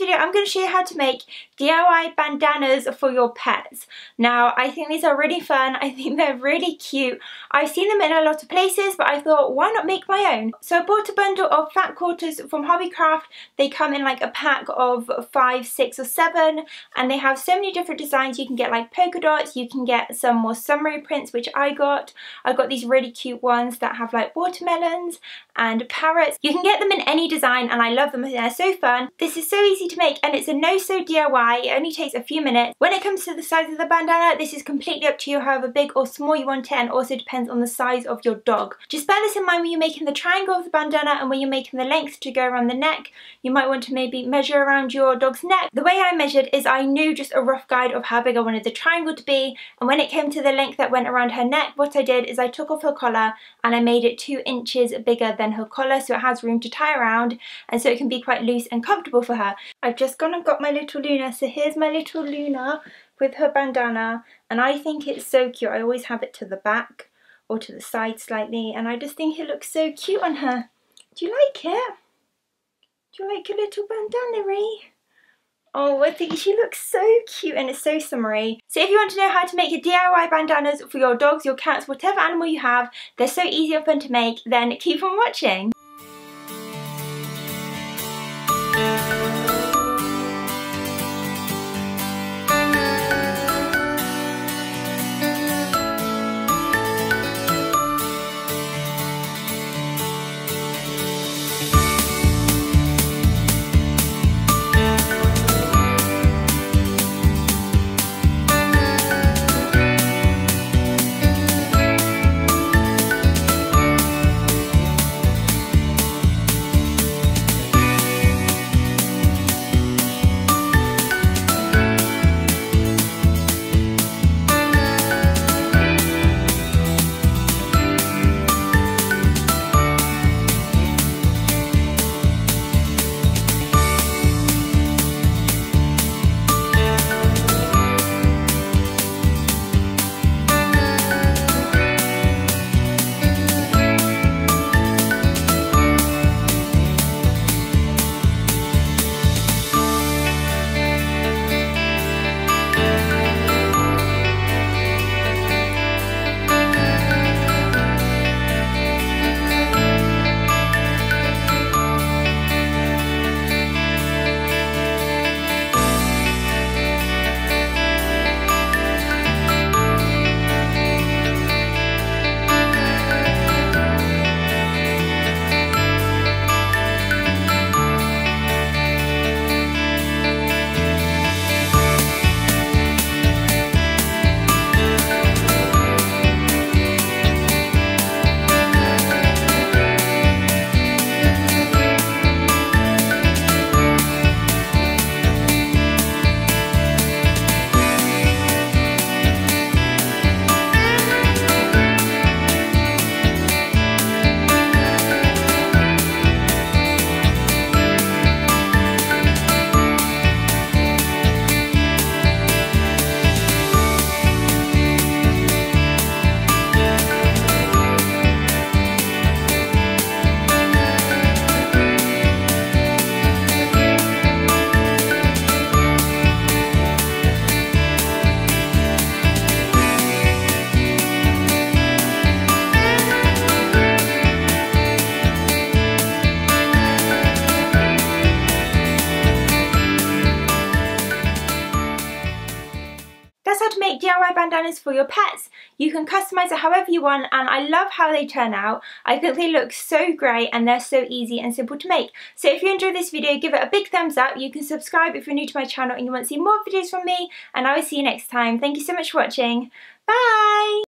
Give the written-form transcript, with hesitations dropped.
video I'm going to show you how to make DIY bandanas for your pets. Now I think these are really fun, I think they're really cute. I've seen them in a lot of places, but I thought why not make my own? So I bought a bundle of fat quarters from Hobbycraft. They come in like a pack of 5, 6 or 7 and they have so many different designs. You can get like polka dots, you can get some more summery prints, which I got these really cute ones that have like watermelons and parrots. You can get them in any design and I love them, they're so fun. This is so easy to make and it's a no-sew DIY, it only takes a few minutes. When it comes to the size of the bandana, this is completely up to you however big or small you want it, and also depends on the size of your dog. Just bear this in mind when you're making the triangle of the bandana and when you're making the length to go around the neck. You might want to maybe measure around your dog's neck. The way I measured is I knew just a rough guide of how big I wanted the triangle to be, and when it came to the length that went around her neck, what I did is I took off her collar and I made it 2 inches bigger than her collar so it has room to tie around and so it can be quite loose and comfortable for her. I've just gone and got my little Luna, so here's my little Luna with her bandana, and I think it's so cute. I always have it to the back or to the side slightly and I just think it looks so cute on her. Do you like it? Do you like your little bandana-y? Oh, I think she looks so cute and it's so summery. So if you want to know how to make your DIY bandanas for your dogs, your cats, whatever animal you have, they're so easy and fun to make, then keep on watching. How to make DIY bandanas for your pets. You can customize it however you want and I love how they turn out. I think they look so great and they're so easy and simple to make. So if you enjoyed this video, give it a big thumbs up. You can subscribe if you're new to my channel and you want to see more videos from me, and I will see you next time. Thank you so much for watching. Bye!